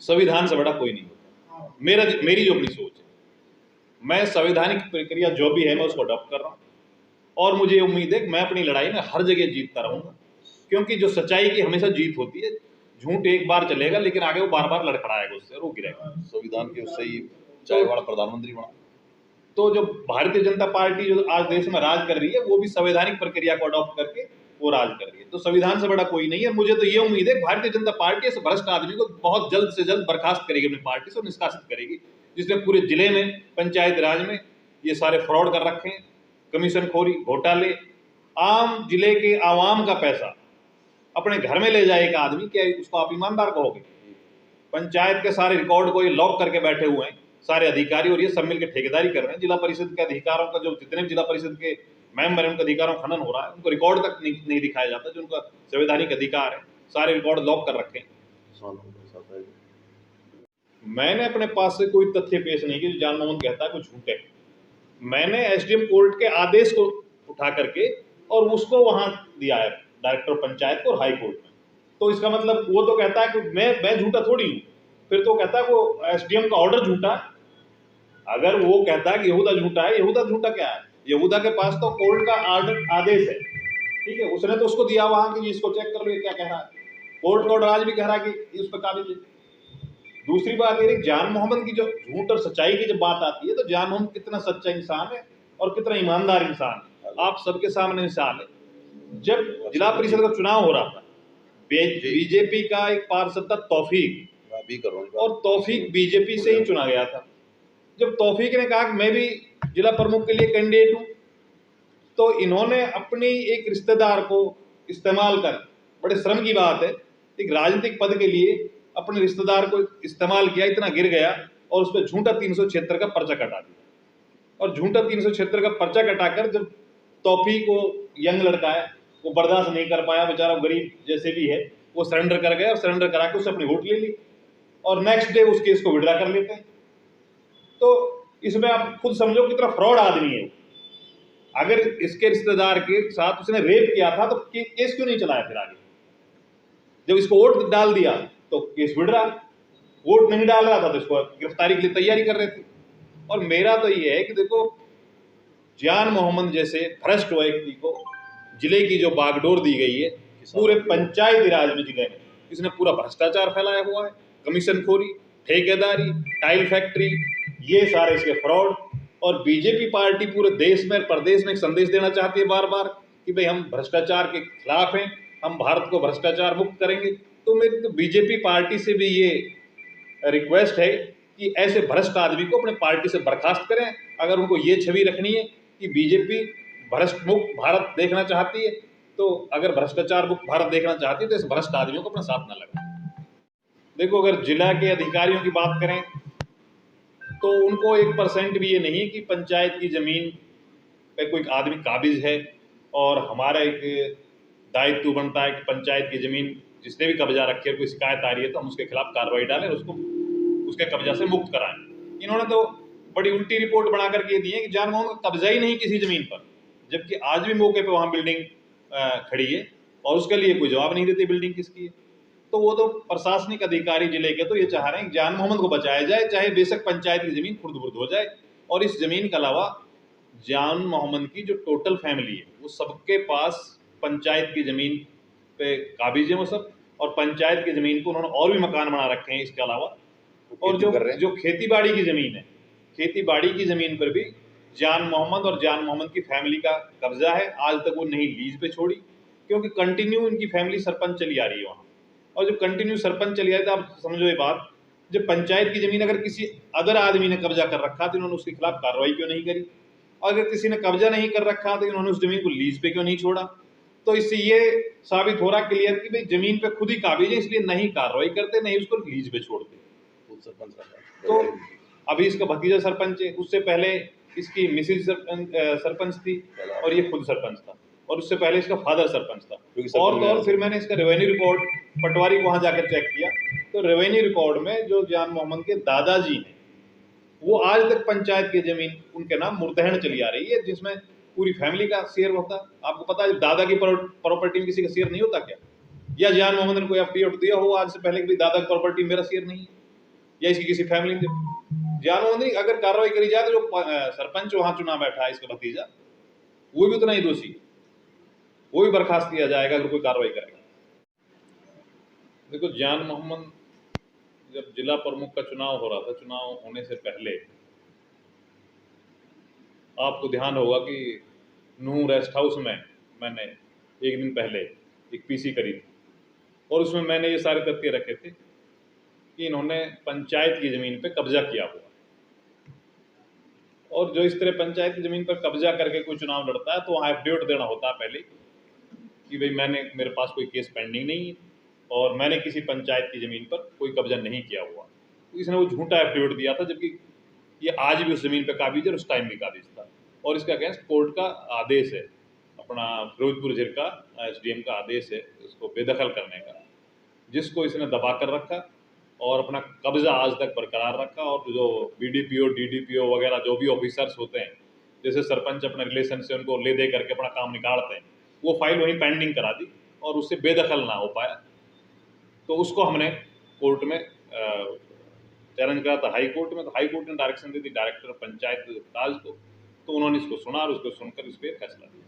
संविधान से बड़ा कोई नहीं होता। मेरी जो अपनी सोच है, मैं संवैधानिक प्रक्रिया जो भी है मैं उसको अडॉप्ट कर रहा हूँ और मुझे उम्मीद है कि मैं अपनी लड़ाई में हर जगह जीतता रहूँगा, क्योंकि जो सच्चाई की हमेशा जीत होती है। झूठ एक बार चलेगा लेकिन आगे वो बार बार लड़खड़ाएगा, उससे वो गिरेगा। संविधान के उससे ही चाय वाला प्रधानमंत्री बना। तो जो भारतीय जनता पार्टी जो आज देश में राज कर रही है वो भी संवैधानिक प्रक्रिया को अडॉप्ट करके वो राज कर रही है। तो संविधान से बड़ा कोई नहीं है। मुझे तो ये उम्मीद है भारतीय जनता पार्टी इस भ्रष्ट आदमी को बहुत जल्द से जल्द बर्खास्त करेगी, अपनी पार्टी से निष्कासित करेगी, जिसने पूरे जिले में पंचायत राज में ये सारे फ्रॉड कर रखे हैं, कमीशन खोरी, घोटाले। आम जिले के आवाम का पैसा अपने घर में ले जाए एक आदमी, क्या उसको आप ईमानदार कहोगे? पंचायत के सारे रिकॉर्ड को ये लॉक करके बैठे हुए हैं सारे अधिकारी, और ये सब मिलकर ठेकेदारी कर रहे हैं। जिला परिषद के अधिकारों का, जो जितने भी जिला परिषद के मेंबर हैं उनके अधिकारों का खनन हो रहा है, उनको रिकॉर्ड तक नहीं दिखाया जाता जो उनका संवैधानिक अधिकार है। सारे रिकॉर्ड लॉक कर रखे हैं। मैंने अपने पास से कोई तथ्य पेश नहीं किया जो जान मोहम्मद कहता है कुछ झूठ है। मैंने एसडीएम कोर्ट के आदेश को उठा करके और उसको वहां दिया है डायरेक्टर पंचायत को और हाई कोर्ट में। तो इसका मतलब वो तो कहता है कि मैं झूठा थोड़ी हूँ, फिर तो कहता है वो एसडीएम का ऑर्डर झूठा है। अगर वो कहता है कि यहूदा झूठा है, यहूदा झूठा क्या है? यहूदा के पास तो कोर्ट का ऑर्डर आदेश है, ठीक है, उसने तो उसको दिया वहां कि इसको चेक कर लो ये क्या कह रहा है। कोर्ट का ऑर्डर आज भी कह रहा है कि इस पर काबिज है। दूसरी बात ये जान मोहम्मद की जो झूठ और सच्चाई की जब बात आती है तो जान मोहम्मद कितना सच्चा इंसान है और कितना ईमानदार इंसान है, आप सबके सामने मिसाल है। जब जिला परिषद का चुनाव हो रहा था, बीजेपी का एक पार्षद था तौफीक, और तौफीक बीजेपी से ही चुना गया था। जब तौफीक ने कहा कि मैं भी जिला प्रमुख के लिए कैंडिडेट हूं, तो इन्होंने अपनी एक रिश्तेदार को इस्तेमाल कर, बड़े शर्म की बात है, एक राजनीतिक पद के लिए अपने रिश्तेदार को इस्तेमाल किया, इतना गिर गया और उस पर झूठा 376 का पर्चा कटा दिया। और झूठा 376 का पर्चा कटाकर जब तौफीक को, यंग लड़का है, वो बर्दाश्त नहीं कर पाया, बेचारा गरीब जैसे भी है, वो सरेंडर कर गया और सरेंडर करा के उससे अपनी वोट ले ली और नेक्स्ट डे उस केस को विड्रा कर लेते हैं। तो इसमें आप खुद समझो कितना फ्रॉड आदमी है। अगर इसके रिश्तेदार के साथ उसने रेप किया था तो केस क्यों नहीं चलाया फिर आगे? जब इसको वोट डाल दिया तो केस विड्रा, वोट नहीं डाल रहा था तो इसको गिरफ्तारी के लिए तैयारी कर रहे थे। और मेरा तो ये है कि देखो, जान मोहम्मद जैसे भ्रष्ट व्यक्ति को जिले की जो बागडोर दी गई है, पूरे पंचायती राज में जिले में इसने पूरा भ्रष्टाचार फैलाया हुआ है, कमीशन खोरी, ठेकेदारी, टाइल फैक्ट्री, ये सारे इसके फ्रॉड। और बीजेपी पार्टी पूरे देश में, प्रदेश में एक संदेश देना चाहती है बार बार कि भाई हम भ्रष्टाचार के खिलाफ हैं, हम भारत को भ्रष्टाचार मुक्त करेंगे। तो मेरी तो बीजेपी पार्टी से भी ये रिक्वेस्ट है कि ऐसे भ्रष्ट आदमी को अपने पार्टी से बर्खास्त करें। अगर उनको ये छवि रखनी है कि बीजेपी भ्रष्ट मुक्त भारत देखना चाहती है, तो अगर भ्रष्टाचार मुक्त भारत देखना चाहती है तो इस भ्रष्ट आदमियों को अपना साथ न लगाए। देखो, अगर जिला के अधिकारियों की बात करें तो उनको 1% भी ये नहीं कि पंचायत की जमीन पे कोई आदमी काबिज है, और हमारा एक दायित्व बनता है कि पंचायत की जमीन जिसने भी कब्जा रखी है, कोई शिकायत आ रही है तो हम उसके खिलाफ कार्रवाई डालें और उसको उसके कब्जा से मुक्त कराएं। इन्होंने तो बड़ी उल्टी रिपोर्ट बना करके दी है कि जान मोहम्मद का कब्जा ही नहीं किसी जमीन पर, जबकि आज भी मौके पर वहाँ बिल्डिंग खड़ी है और उसके लिए कोई जवाब नहीं देती बिल्डिंग किसकी है। तो वो तो प्रशासनिक अधिकारी जिले के तो ये चाह रहे हैं कि जान मोहम्मद को बचाया जाए, चाहे बेशक पंचायत की जमीन खुर्द-बुर्द हो जाए। और इस जमीन के अलावा जान मोहम्मद की जो टोटल फैमिली है वो सबके पास पंचायत की जमीन पे काबिज है वो सब, और पंचायत की जमीन को उन्होंने और भी मकान बना रखे हैं इसके अलावा। और जो खेती बाड़ी की जमीन है, खेती बाड़ी की जमीन पर भी जान मोहम्मद और जान मोहम्मद की फैमिली का कब्जा है। आज तक वो नहीं लीज पे छोड़ी, क्योंकि कंटिन्यू इनकी फैमिली सरपंच चली आ रही है वहाँ। और जो कंटिन्यू सरपंच चली आ रही है, आप समझो ये बात, जब पंचायत की जमीन अगर किसी अदर आदमी ने कब्जा कर रखा तो इन्होंने उसके खिलाफ कार्रवाई क्यों नहीं करी? और अगर किसी ने कब्जा नहीं कर रखा तो इन्होंने उस जमीन को लीज पे क्यों नहीं छोड़ा? तो इससे ये साबित हो रहा क्लियर कि भाई जमीन पे खुद ही काबिज है, इसलिए नहीं कार्रवाई करते, नहीं उसको लीज पे छोड़ते। तो अभी इसका भतीजा सरपंच है, उससे पहले इसकी मिसिज सरपंच थी और ये खुद सरपंच था, और उससे पहले इसका फादर सरपंच था। और फिर मैंने इसका रेवेन्यू रिकॉर्ड, पटवारी को वहाँ जाकर चेक किया तो रेवेन्यू रिकॉर्ड में जो जान मोहम्मद के दादाजी हैं वो आज तक पंचायत की जमीन उनके नाम मुर्तहन चली आ रही है, जिसमें पूरी फैमिली का शेयर होता है। आपको पता है दादा की प्रॉपर्टी में किसी का शेयर नहीं होता क्या? या जान मोहम्मद ने कोई एफडीओ दिया हो आज से पहले कि दादा की प्रॉपर्टी मेरा शेयर नहीं है? या इसकी किसी फैमिली ने जानबूझ अगर कार्रवाई करी जाए तो जो सरपंच वहां चुना बैठा है इसका भतीजा, वो भी उतना ही दोषी, वो भी बर्खास्त किया जाएगा अगर कोई कार्रवाई करेगा। देखो, जान मोहम्मद जब जिला प्रमुख का चुनाव हो रहा था, चुनाव होने से पहले आपको ध्यान होगा कि नूह रेस्ट हाउस में मैंने एक दिन पहले एक पीसी करी थी और उसमें मैंने ये सारे तथ्य रखे थे कि इन्होंने पंचायत की ज़मीन पे कब्जा किया हुआ, और जो इस तरह पंचायत की ज़मीन पर कब्जा करके कोई चुनाव लड़ता है तो वहाँ एफिडेविट देना होता है पहले कि भाई मेरे पास कोई केस पेंडिंग नहीं है और मैंने किसी पंचायत की ज़मीन पर कोई कब्जा नहीं किया हुआ। तो इसने वो झूठा एफिडेविट दिया था, जबकि ये आज भी उस ज़मीन पर काबिज है, उस टाइम भी काबिज था, और इसका अगेंस्ट कोर्ट का आदेश है, अपना फिरोजपुर जिला का एसडीएम का आदेश है उसको बेदखल करने का, जिसको इसने दबा कर रखा और अपना कब्जा आज तक बरकरार रखा। और जो बीडीपीओ डीडीपीओ वगैरह जो भी ऑफिसर्स होते हैं, जैसे सरपंच अपने रिलेशन से उनको ले दे करके अपना काम निकालते हैं, वो फाइल वहीं पेंडिंग करा दी और उससे बेदखल ना हो पाया। तो उसको हमने कोर्ट में चैलेंज करा था, हाई कोर्ट में। तो हाई कोर्ट ने डायरेक्शन दी थी डायरेक्टर पंचायत राज को, तो उन्होंने इसको सुना और उसको सुनकर इस पर फैसला दिया।